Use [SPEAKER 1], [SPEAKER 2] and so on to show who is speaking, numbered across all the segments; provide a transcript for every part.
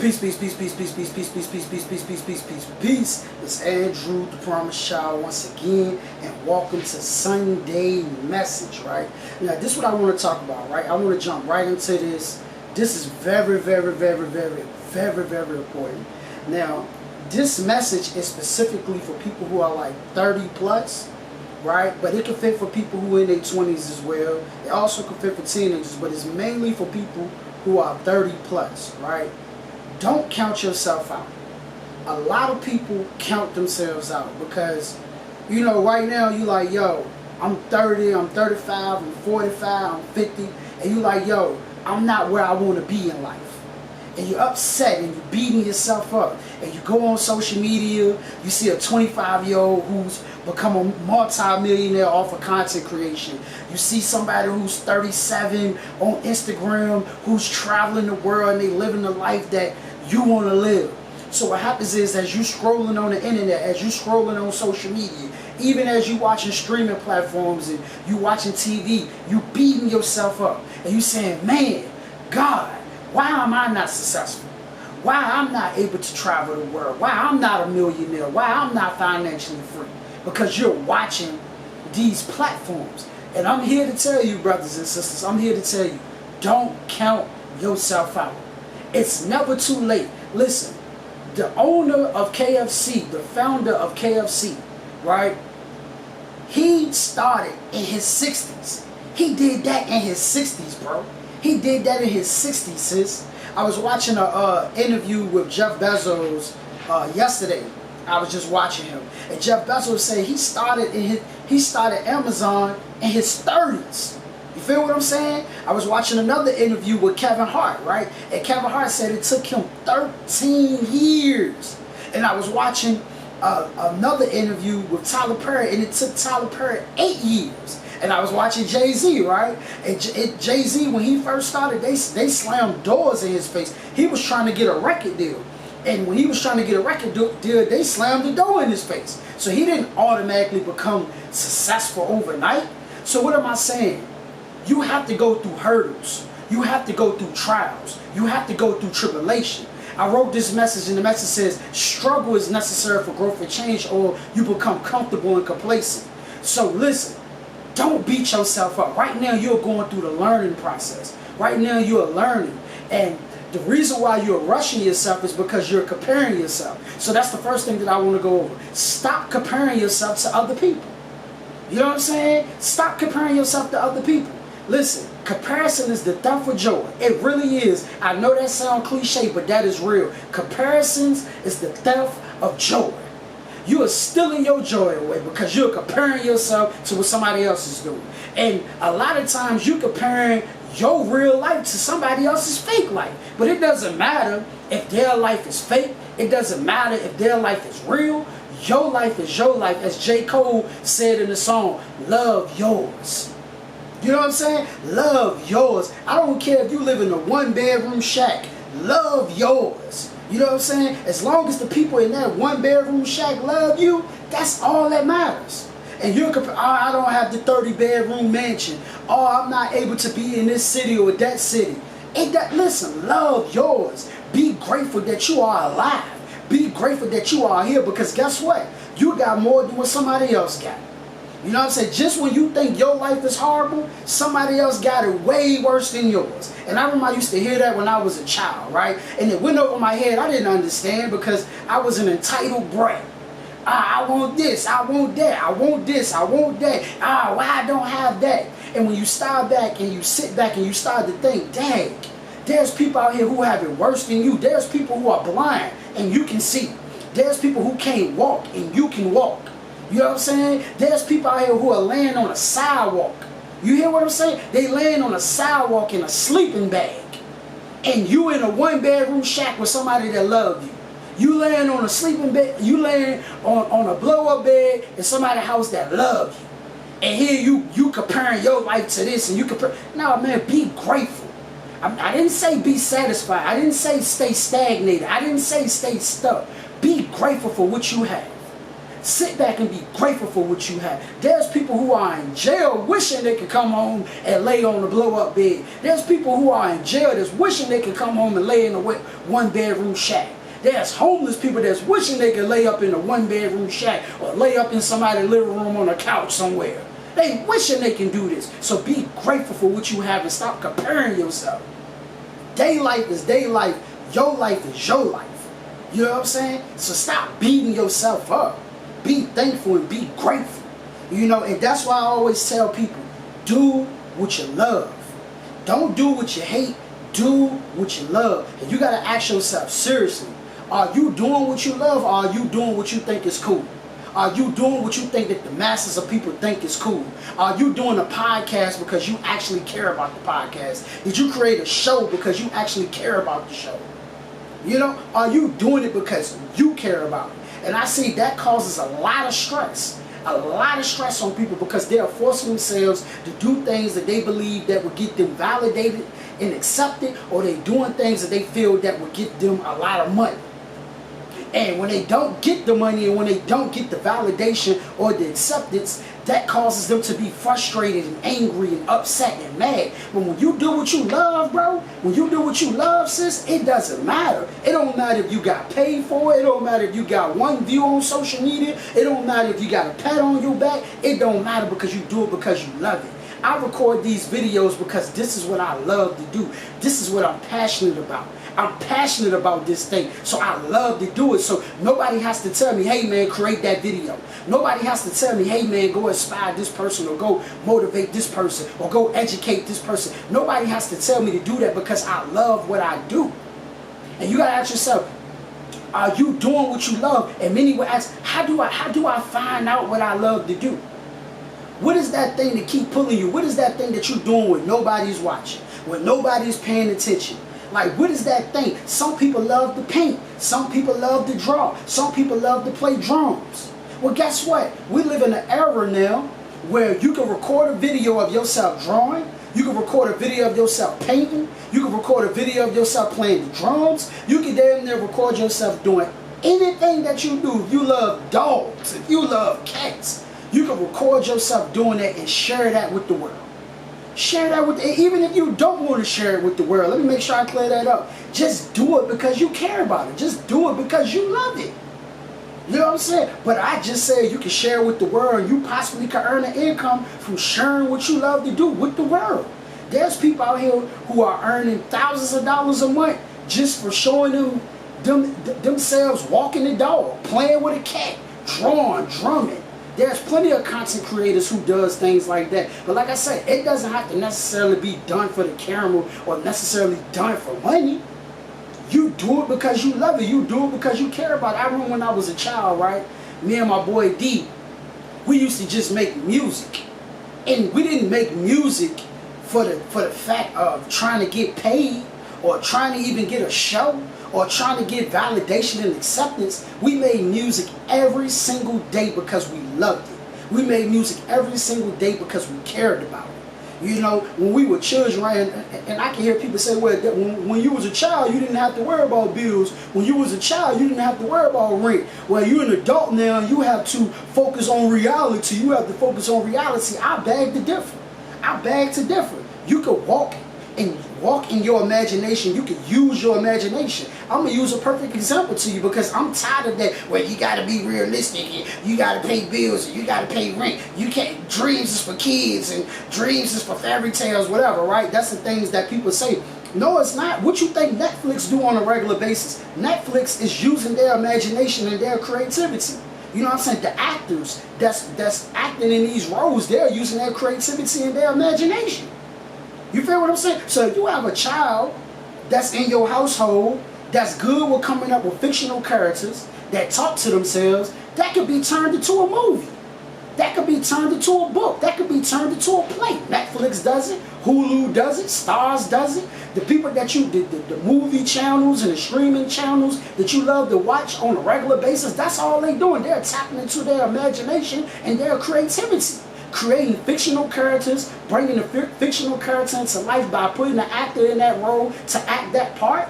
[SPEAKER 1] Peace, peace, peace, peace, peace, peace, peace, peace, peace, peace, peace, peace, peace, peace, peace. It's Andrew, the Promise Child, once again, and welcome to Sunday Message, right? Now, this is what I want to talk about, right? I want to jump right into this. This is very, very, very, very, very, very important. Now, this message is specifically for people who are like 30 plus, right? But it can fit for people who are in their 20s as well. It also can fit for teenagers, but it's mainly for people who are 30 plus, right? Don't count yourself out. A lot of people count themselves out because, you know, right now you like, yo, I'm 30, I'm 35, I'm 45, I'm 50, and you like, yo, I'm not where I want to be in life. And you're upset and you're beating yourself up. And you go on social media, you see a 25-year-old who's become a multi-millionaire off of content creation. You see somebody who's 37 on Instagram who's traveling the world and they living the life that you want to live. So what happens is, as you scrolling on the internet, as you scrolling on social media, even as you watching streaming platforms and you watching TV, you beating yourself up. And you saying, man, God, why am I not successful? Why I'm not able to travel the world? Why I'm not a millionaire? Why I'm not financially free? Because you're watching these platforms. And I'm here to tell you, brothers and sisters, I'm here to tell you, don't count yourself out. It's never too late. Listen, the owner of KFC, the founder of KFC, right? He started in his 60s. He did that in his 60s, bro. He did that in his 60s, sis. I was watching an interview with Jeff Bezos yesterday. I was just watching him, and Jeff Bezos said he started Amazon in his 30s. You feel what I'm saying? I was watching another interview with Kevin Hart, right? And Kevin Hart said it took him 13 years. And I was watching another interview with Tyler Perry, and it took Tyler Perry 8 years. And I was watching Jay-Z, right? And Jay-Z, when he first started, they slammed doors in his face. He was trying to get a record deal. And when he was trying to get a record deal, they slammed the door in his face. So he didn't automatically become successful overnight. So what am I saying? You have to go through hurdles. You have to go through trials. You have to go through tribulation. I wrote this message, and the message says, struggle is necessary for growth and change, or you become comfortable and complacent. So listen, don't beat yourself up. Right now, you're going through the learning process. Right now, you're learning. And the reason why you're rushing yourself is because you're comparing yourself. So that's the first thing that I want to go over. Stop comparing yourself to other people. You know what I'm saying? Stop comparing yourself to other people. Listen, comparison is the thief of joy. It really is. I know that sounds cliche, but that is real. Comparisons is the thief of joy. You are stealing your joy away because you're comparing yourself to what somebody else is doing. And a lot of times you're comparing your real life to somebody else's fake life. But it doesn't matter if their life is fake. It doesn't matter if their life is real. Your life is your life. As J. Cole said in the song, love yours. You know what I'm saying? Love yours. I don't care if you live in a one-bedroom shack. Love yours. You know what I'm saying? As long as the people in that one-bedroom shack love you, that's all that matters. And you're comparing, oh, I don't have the 30-bedroom mansion. Oh, I'm not able to be in this city or that city. Listen, love yours. Be grateful that you are alive. Be grateful that you are here, because guess what? You got more than what somebody else got. You know what I'm saying? Just when you think your life is horrible, somebody else got it way worse than yours. And I remember I used to hear that when I was a child, right? And it went over my head. I didn't understand because I was an entitled brat. I want this, I want that, I want this, I want that. Why I don't have that? And when you start back and you sit back and you start to think, dang, there's people out here who have it worse than you. There's people who are blind and you can see. There's people who can't walk and you can walk. You know what I'm saying? There's people out here who are laying on a sidewalk. You hear what I'm saying? They laying on a sidewalk in a sleeping bag. And you in a one-bedroom shack with somebody that love you. You laying on a sleeping bed, you laying on a blow-up bed in somebody's house that love you. And here you comparing your life to this, and you compare. No, man, be grateful. I didn't say be satisfied. I didn't say stay stagnated. I didn't say stay stuck. Be grateful for what you have. Sit back and be grateful for what you have. There's people who are in jail wishing they could come home and lay on the blow-up bed. There's people who are in jail that's wishing they could come home and lay in a one-bedroom shack. There's homeless people that's wishing they could lay up in a one-bedroom shack or lay up in somebody's living room on a couch somewhere. They wishing they can do this. So be grateful for what you have and stop comparing yourself. Day life is day life. Your life is your life. You know what I'm saying? So stop beating yourself up. Be thankful and be grateful. You know, and that's why I always tell people, do what you love. Don't do what you hate. Do what you love. And you got to ask yourself, seriously, are you doing what you love, or are you doing what you think is cool? Are you doing what you think that the masses of people think is cool? Are you doing a podcast because you actually care about the podcast? Did you create a show because you actually care about the show? You know, are you doing it because you care about it? And I see that causes a lot of stress. A lot of stress on people because they are forcing themselves to do things that they believe that will get them validated and accepted, or they doing things that they feel that will get them a lot of money. And when they don't get the money and when they don't get the validation or the acceptance, that causes them to be frustrated and angry and upset and mad. But when you do what you love, bro, when you do what you love, sis, it doesn't matter. It don't matter if you got paid for it. It don't matter if you got one view on social media. It don't matter if you got a pat on your back. It don't matter because you do it because you love it. I record these videos because this is what I love to do. This is what I'm passionate about. I'm passionate about this thing, so I love to do it. So nobody has to tell me, hey man, create that video. Nobody has to tell me, hey man, go inspire this person, or go motivate this person, or go educate this person. Nobody has to tell me to do that because I love what I do. And you gotta ask yourself, are you doing what you love? And many will ask, how do I find out what I love to do? What is that thing that keep pulling you? What is that thing that you're doing when nobody's watching, when nobody's paying attention? Like, what is that thing? Some people love to paint. Some people love to draw. Some people love to play drums. Well, guess what? We live in an era now where you can record a video of yourself drawing. You can record a video of yourself painting. You can record a video of yourself playing the drums. You can damn near record yourself doing anything that you do. If you love dogs, if you love cats, you can record yourself doing that and share that with the world. Share that with, even if you don't want to share it with the world. Let me make sure I clear that up. Just do it because you care about it. Just do it because you love it. You know what I'm saying? But I just said you can share it with the world. You possibly can earn an income from sharing what you love to do with the world. There's people out here who are earning thousands of dollars a month just for showing themselves walking the dog, playing with a cat, drawing, drumming. There's plenty of content creators who does things like that. But like I said, it doesn't have to necessarily be done for the camera or necessarily done for money. You do it because you love it. You do it because you care about it. I remember when I was a child, right? Me and my boy D, we used to just make music. And we didn't make music for the fact of trying to get paid or trying to even get a show or trying to get validation and acceptance. We made music every single day because we loved it. We made music every single day because we cared about it. You know, when we were children, right, and I can hear people say, well, when you was a child, you didn't have to worry about bills. When you was a child, you didn't have to worry about rent. Well, you're an adult now, you have to focus on reality. You have to focus on reality. I beg to differ. I beg to differ. You could walk in your imagination. You can use your imagination. I'm going to use a perfect example to you because I'm tired of that where you got to be realistic and you got to pay bills and you got to pay rent. You can't, dreams is for kids and dreams is for fairy tales, whatever, right? That's the things that people say. No, it's not. What you think Netflix do on a regular basis? Netflix is using their imagination and their creativity. You know what I'm saying? The actors that's acting in these roles, they're using their creativity and their imagination. You feel what I'm saying? So if you have a child that's in your household that's good with coming up with fictional characters that talk to themselves, that could be turned into a movie. That could be turned into a book. That could be turned into a play. Netflix does it. Hulu does it. Stars does it. The people that the movie channels and the streaming channels that you love to watch on a regular basis, that's all they doing. They're tapping into their imagination and their creativity. Creating fictional characters, bringing the fictional character into life by putting the actor in that role to act that part.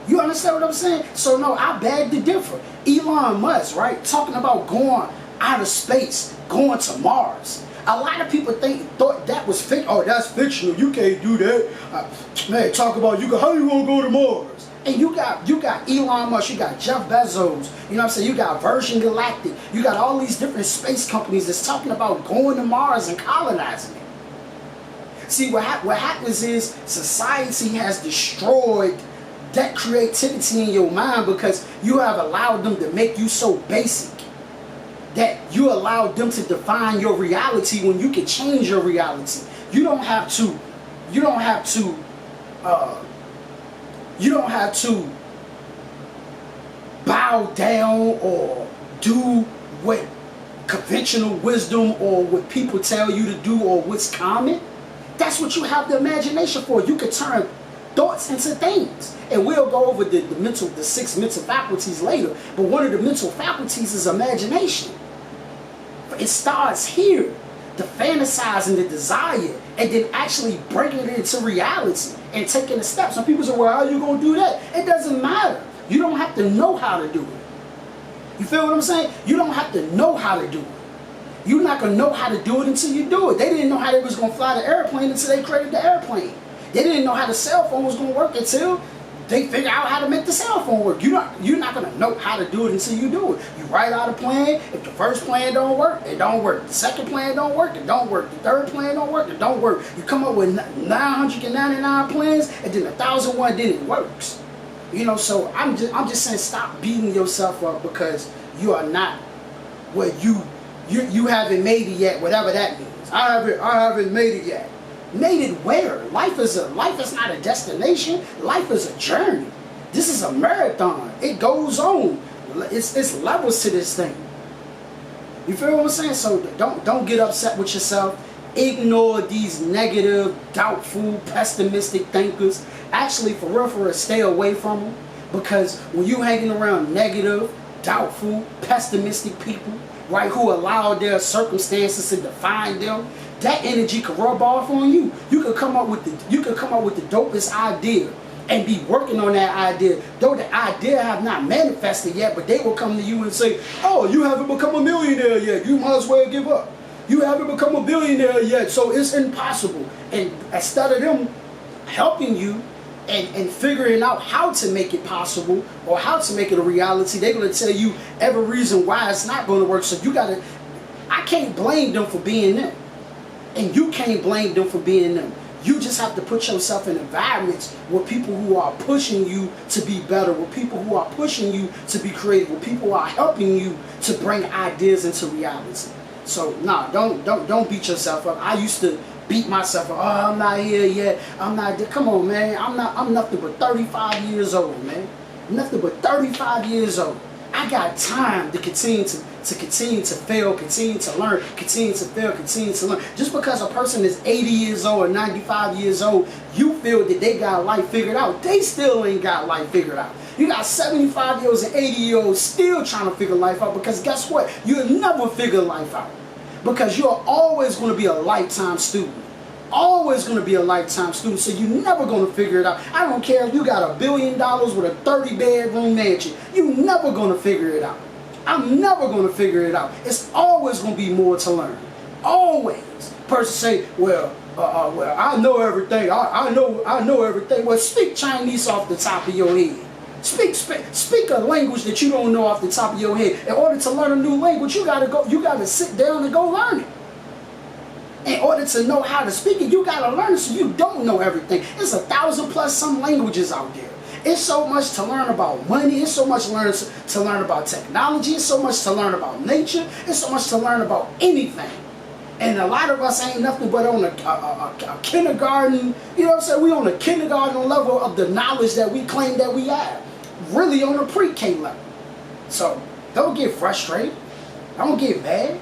[SPEAKER 1] You understand? understand what I'm saying? So no, I beg to differ. Elon Musk, right, talking about going out of space, going to Mars. A lot of people thought that was fiction. Oh, that's fictional. You can't do that. Man, talk about how you gonna go to Mars? And you got Elon Musk, you got Jeff Bezos, you know what I'm saying? You got Virgin Galactic, you got all these different space companies that's talking about going to Mars and colonizing it. See, what happens is society has destroyed that creativity in your mind because you have allowed them to make you so basic that you allowed them to define your reality when you can change your reality. You don't have to bow down or do what conventional wisdom or what people tell you to do or what's common. That's what you have the imagination for. You can turn thoughts into things. And we'll go over the 6 mental faculties later. But one of the mental faculties is imagination. It starts here, the fantasizing, the desire, and then actually breaking it into reality and taking the steps. Some people say, well, how are you going to do that? It doesn't matter. You don't have to know how to do it. You feel what I'm saying? You don't have to know how to do it. You're not going to know how to do it until you do it. They didn't know how they was going to fly the airplane until they created the airplane. They didn't know how the cell phone was going to work until they figure out how to make the cell phone work. You're not going to know how to do it until you do it. You write out a plan. If the first plan don't work, it don't work. The second plan don't work, it don't work. The third plan don't work, it don't work. You come up with 999 plans, and then 1,001, then it works. You know, so I'm just saying, stop beating yourself up because you are not where you haven't made it yet, whatever that means. I haven't made it yet. Made it where? Life is not a destination. Life is a journey. This is a marathon. It goes on. It's levels to this thing. You feel what I'm saying? So don't get upset with yourself. Ignore these negative, doubtful, pessimistic thinkers. Actually, for real, stay away from them. Because when you hanging around negative, doubtful, pessimistic people, right, who allow their circumstances to define them, that energy could rub off on you. You could come up with the dopest idea and be working on that idea, though the idea have not manifested yet, but they will come to you and say, oh, you haven't become a millionaire yet, you might as well give up. You haven't become a billionaire yet, so it's impossible. And instead of them helping you and figuring out how to make it possible or how to make it a reality, they're going to tell you every reason why it's not going to work. So I can't blame them for being them. And you can't blame them for being them. You just have to put yourself in environments where people who are pushing you to be better, with people who are pushing you to be creative, with people who are helping you to bring ideas into reality. So don't beat yourself up. I used to beat myself up. Oh, I'm not here yet. I'm not there. Come on, man. I'm nothing but 35 years old, man. Nothing but 35 years old. I got time to continue to fail, continue to learn, continue to fail, continue to learn. Just because a person is 80 years old or 95 years old, you feel that they got life figured out. They still ain't got life figured out. You got 75-year-olds and 80-year-olds still trying to figure life out, because guess what? You'll never figure life out, because you're always going to be a lifetime student. Always going to be a lifetime student, so you're never going to figure it out. I don't care if you got $1 billion with a 30-bedroom mansion. You're never going to figure it out. I'm never going to figure it out. It's always going to be more to learn. Always. Person say, well, I know everything. I know everything. Well, speak Chinese off the top of your head. Speak a language that you don't know off the top of your head. In order to learn a new language, you gotta sit down and go learn it. In order to know how to speak it, you gotta learn it, so you don't know everything. There's 1,000+ some languages out there. It's so much to learn about money. It's so much to learn about technology. It's so much to learn about nature. It's so much to learn about anything. And a lot of us ain't nothing but on a kindergarten, you know what I'm saying? We on a kindergarten level of the knowledge that we claim that we have. Really on a pre-K level. So don't get frustrated. Don't get mad.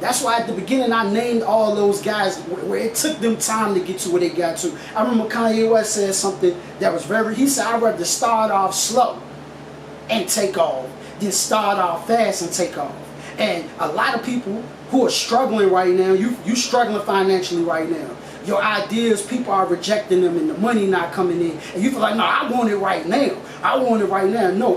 [SPEAKER 1] That's why at the beginning I named all those guys where it took them time to get to where they got to. I remember Kanye West said something that was he said, I'd rather start off slow and take off than start off fast and take off. And a lot of people who are struggling right now, you struggling financially right now. Your ideas, people are rejecting them and the money not coming in. And you feel like, no, I want it right now. I want it right now. No,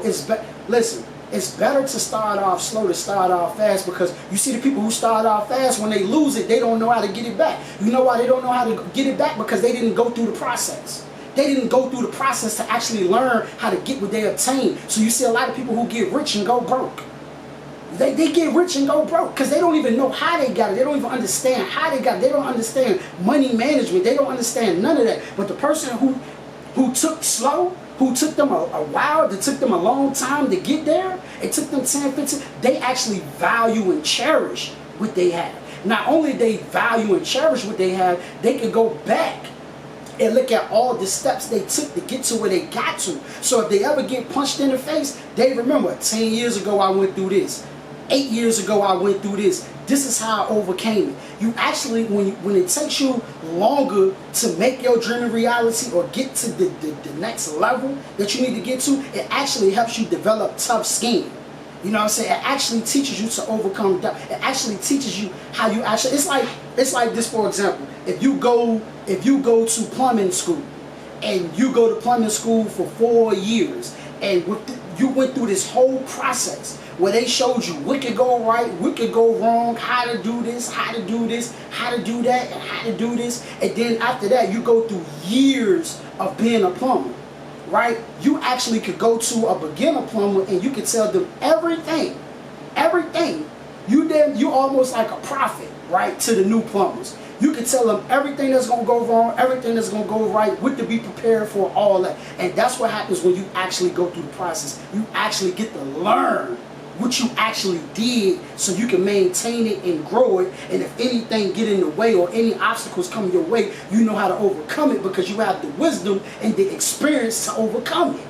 [SPEAKER 1] listen, it's better to start off slow than start off fast, because you see the people who start off fast, when they lose it, they don't know how to get it back. You know why they don't know how to get it back? Because they didn't go through the process. They didn't go through the process to actually learn how to get what they obtain. So you see a lot of people who get rich and go broke. They get rich and go broke because they don't even know how they got it. They don't even understand how they got it. They don't understand money management. They don't understand none of that. But the person who took slow, who took them a while, it took them a long time to get there, it took them 10, 15, they actually value and cherish what they have. Not only they value and cherish what they have, they can go back and look at all the steps they took to get to where they got to. So if they ever get punched in the face, they remember, 10 years ago I went through this. 8 years ago I went through this. This is how I overcame it. You actually, when it takes you longer to make your dream a reality or get to the next level that you need to get to, it actually helps you develop tough skin. You know what I'm saying? It actually teaches you to overcome doubt. It actually teaches you how you actually, it's like this, for example. If you go to plumbing school and you go to plumbing school for 4 years and you went through this whole process where they showed you what could go right, what could go wrong, how to do this, how to do this, how to do that, and how to do this. And then after that, you go through years of being a plumber, right? You actually could go to a beginner plumber and you could tell them everything. You almost like a prophet, right, to the new plumbers. You can tell them everything that's going to go wrong, everything that's going to go right, what to be prepared for, all that. And that's what happens when you actually go through the process. You actually get to learn what you actually did so you can maintain it and grow it. And if anything get in the way or any obstacles come your way, you know how to overcome it because you have the wisdom and the experience to overcome it.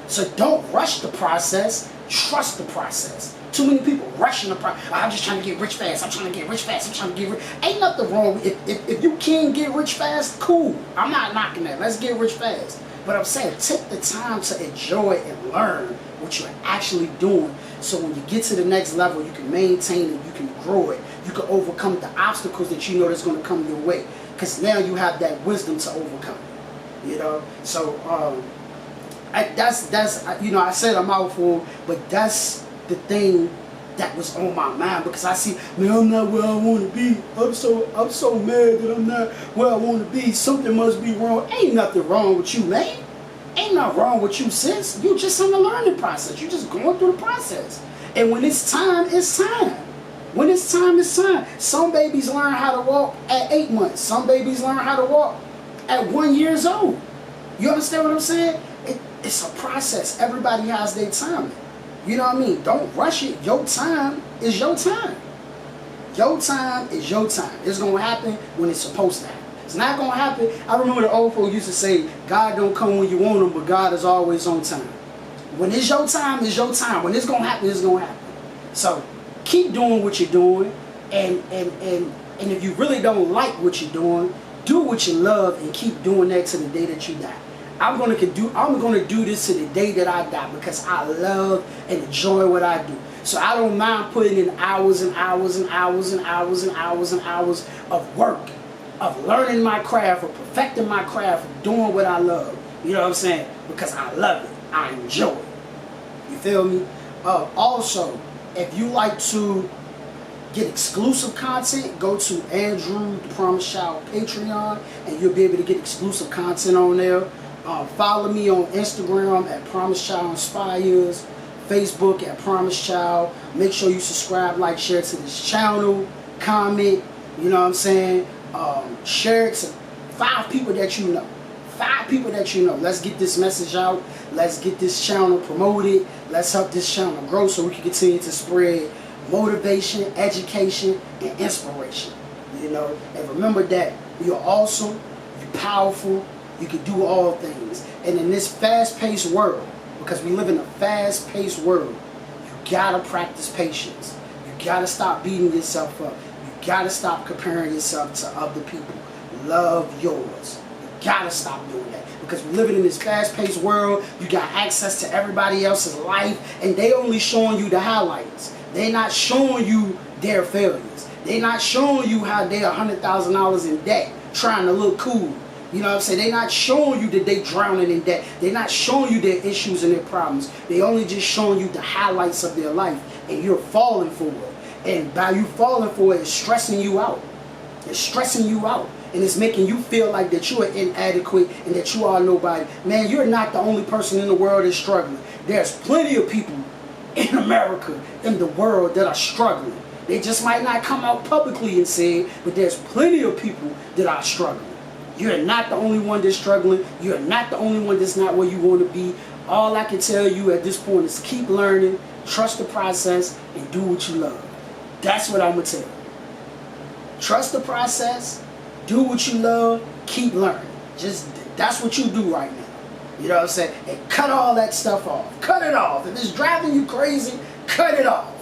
[SPEAKER 1] So don't rush the process, trust the process. Too many people rushing the process. I'm just trying to get rich fast. I'm trying to get rich fast. I'm trying to get rich. Ain't nothing wrong. If you can get rich fast, cool. I'm not knocking that. Let's get rich fast. But I'm saying take the time to enjoy and learn what you're actually doing. So when you get to the next level, you can maintain it, you can grow it, you can overcome the obstacles that you know that's going to come your way. Because now you have that wisdom to overcome it. You know? So that's you know, I said a mouthful, but that's the thing that was on my mind, because I see, man, I'm not where I want to be. I'm so mad that I'm not where I want to be. Something must be wrong. Ain't nothing wrong with you, man. Ain't nothing wrong with you, sis. You just in the learning process. You just going through the process. And when it's time, it's time. When it's time, it's time. Some babies learn how to walk at 8 months. Some babies learn how to walk at 1 year old. You understand what I'm saying? It's a process. Everybody has their time. You know what I mean? Don't rush it. Your time is your time. Your time is your time. It's going to happen when it's supposed to happen. It's not going to happen. I remember the old folks used to say, God don't come when you want him, but God is always on time. When it's your time, it's your time. When it's going to happen, it's going to happen. So keep doing what you're doing. And if you really don't like what you're doing, do what you love and keep doing that to the day that you die. I'm gonna do this to the day that I die because I love and enjoy what I do. So I don't mind putting in hours and hours and hours and hours and hours and hours of work, of learning my craft, of perfecting my craft, of doing what I love. You know what I'm saying? Because I love it. I enjoy it. You feel me? Also, if you like to get exclusive content, go to Andrew the Promise Child Patreon and you'll be able to get exclusive content on there. Follow me on Instagram at Promise Child Inspires, Facebook at Promise Child. Make sure you subscribe, like, share to this channel, comment, you know what I'm saying? Share it to 5 people that you know. 5 people that you know. Let's get this message out. Let's get this channel promoted. Let's help this channel grow so we can continue to spread motivation, education, and inspiration. You know, and remember that you're awesome, you're powerful, you can do all things. And in this fast-paced world, because we live in a fast-paced world, you gotta practice patience. You gotta stop beating yourself up. You gotta stop comparing yourself to other people. Love yours. You gotta stop doing that. Because we're living in this fast-paced world, you got access to everybody else's life, and they only showing you the highlights. They're not showing you their failures. They not showing you how they $100,000 in debt trying to look cool. You know what I'm saying? They not showing you that they drowning in debt. They not showing you their issues and their problems. They only just showing you the highlights of their life, and you're falling for it. And by you falling for it, it's stressing you out. It's stressing you out. And it's making you feel like that you are inadequate and that you are nobody. Man, you're not the only person in the world that's struggling. There's plenty of people in America, in the world, that are struggling. They just might not come out publicly and say it, but there's plenty of people that are struggling. You're not the only one that's struggling. You're not the only one that's not where you want to be. All I can tell you at this point is keep learning, trust the process, and do what you love. That's what I'm going to tell you. Trust the process, do what you love, keep learning. That's what you do right now. You know what I'm saying? And cut all that stuff off. Cut it off. If it's driving you crazy, cut it off.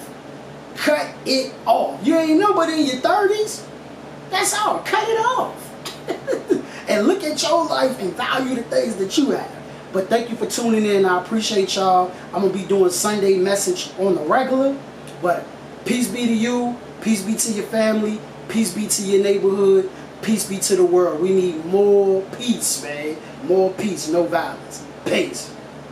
[SPEAKER 1] Cut it off. You ain't nobody in your 30s. That's all. Cut it off. And look at your life and value the things that you have. But thank you for tuning in. I appreciate y'all. I'm going to be doing Sunday message on the regular. But peace be to you. Peace be to your family. Peace be to your neighborhood. Peace be to the world. We need more peace, man. More peace, no violence. Peace.